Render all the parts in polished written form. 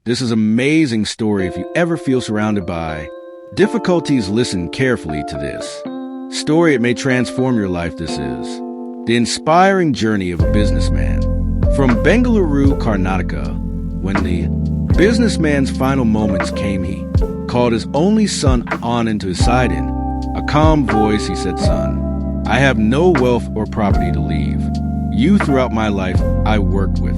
This is an amazing story. If you ever feel surrounded by difficulties, listen carefully to this story. It may transform your life. This is the inspiring journey of a businessman. From Bengaluru, Karnataka, when the businessman's final moments came, he called his only son Anand to his side. In a calm voice, he said, "Son, I have no wealth or property to leave. You throughout my life I worked with.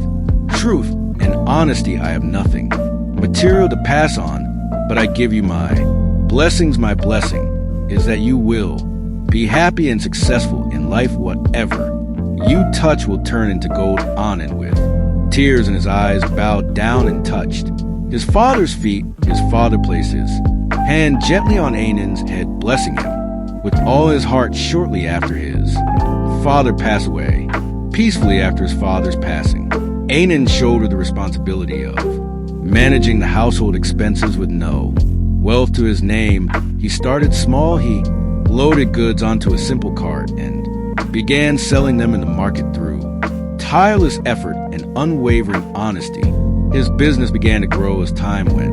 Truth and honesty I have nothing. Material to pass on, but I give you my blessings. My blessing is that you will be happy and successful in life. Whatever you touch will turn into gold." Anand, with tears in his eyes, bowed down and touched his father's feet. His father placed his hand gently on Anand's head, blessing him with all his heart. Shortly after his father passed away, peacefully after his father's passing, Anand shouldered the responsibility of managing the household expenses with no wealth to his name. He started small. He loaded goods onto a simple cart and began selling them in the market. Through tireless effort and unwavering honesty, his business began to grow as time went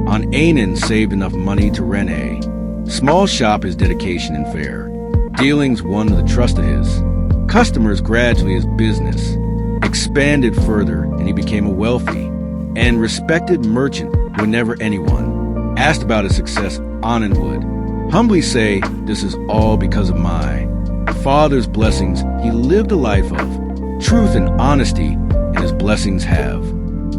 on. Anand saved enough money to rent a small shop. His dedication and fair dealings won the trust of his customers. Gradually, his business expanded further, and he became a wealthy and respected merchant. Whenever anyone asked about his success, Anand would humbly say, "This is all because of my father's blessings." He lived a life of truth and honesty, and his blessings have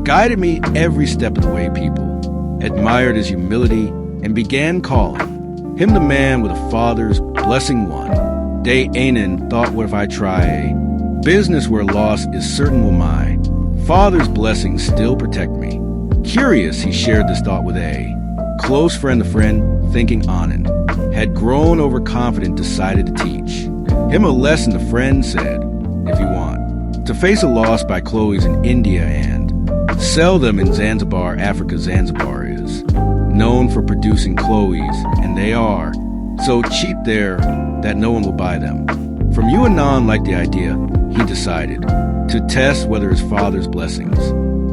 guided me every step of the way. People admired his humility and began calling him the man with a father's blessing. One day, Anand thought, "What if I try a business where loss is certain? Will my father's blessings still protect me?" Curious, he shared this thought with a close friend. The friend, thinking Anand had grown overconfident, decided to teach him a lesson. The friend said, "If you want to face a loss, buy clothes in India and sell them in Zanzibar, Africa." Zanzibar is known for producing clothes, and they are so cheap there that no one will buy them. From you and Anand liked the idea. He decided to test whether his father's blessings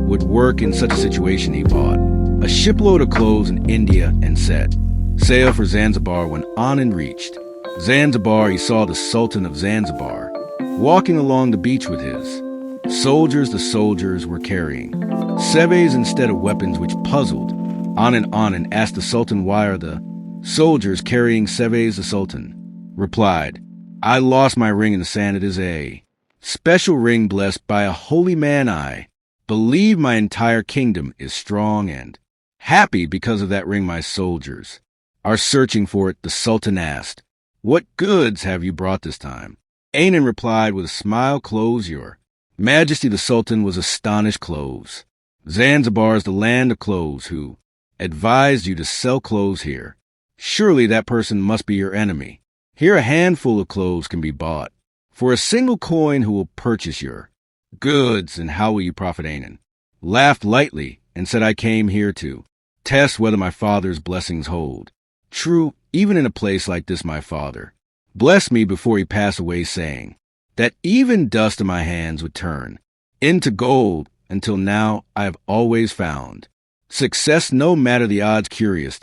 would work in such a situation. He bought a shipload of clothes in India and set sail for Zanzibar. When Anand reached Zanzibar, he saw the Sultan of Zanzibar walking along the beach with his soldiers. The soldiers were carrying seves instead of weapons, which puzzled Anand. Anand asked the Sultan, "Why are the soldiers carrying seves?" The Sultan replied, "I lost my ring in the sand. It is a special ring blessed by a holy man. I believe my entire kingdom is strong and happy because of that ring. My soldiers are searching for it." The Sultan asked, "What goods have you brought this time?" Anand replied with a smile, "Clothes, your Majesty." The Sultan was astonished. "Clothes? Zanzibar is the land of clothes. Who advised you to sell clothes here? Surely that person must be your enemy. Here a handful of clothes can be bought for a single coin. Who will purchase your goods, and how will you profit?" Anand laughed lightly and said, "I came here to test whether my father's blessings hold true. Even in a place like this, my father blessed me before he passed away, saying that even dust in my hands would turn into gold. Until now, I have always found success no matter the odds." Curious,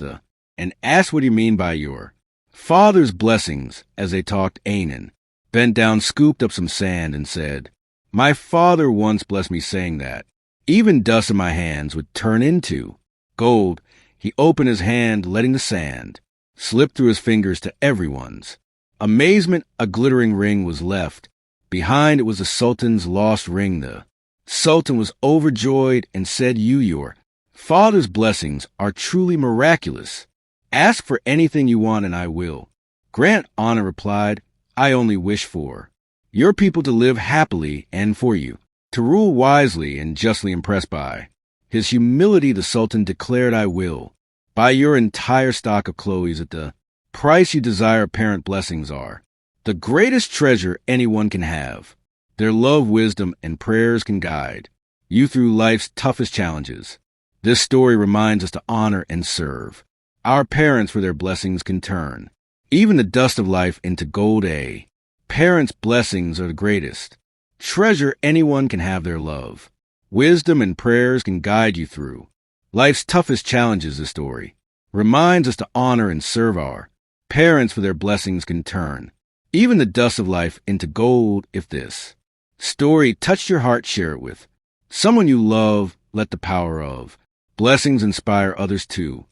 and asked, "What do you mean by your father's blessings?" As they talked, Anand bent down, scooped up some sand, and said, "My father once blessed me, saying that even dust in my hands would turn into gold." He opened his hand, letting the sand slip through his fingers. To everyone's amazement, a glittering ring was left behind. It was the Sultan's lost ring. The Sultan was overjoyed and said, Your father's blessings are truly miraculous. Ask for anything you want and I will grant." Anand replied, "I only wish for your people to live happily and for you to rule wisely and justly." Impressed by his humility, the Sultan declared, "I will buy your entire stock of clothes at the price you desire." Parent blessings are the greatest treasure anyone can have. Their love, wisdom, and prayers can guide you through life's toughest challenges. This story reminds us to honor and serve our parents, for their blessings can turn even the dust of life into gold. Parents' blessings are the greatest treasure anyone can have. Their love, wisdom, and prayers can guide you through Life's toughest challenges, this story reminds us to honor and serve our parents, for their blessings can turn even the dust of life into gold. If this story touched your heart, share it with someone you love. Let the power of blessings inspire others too.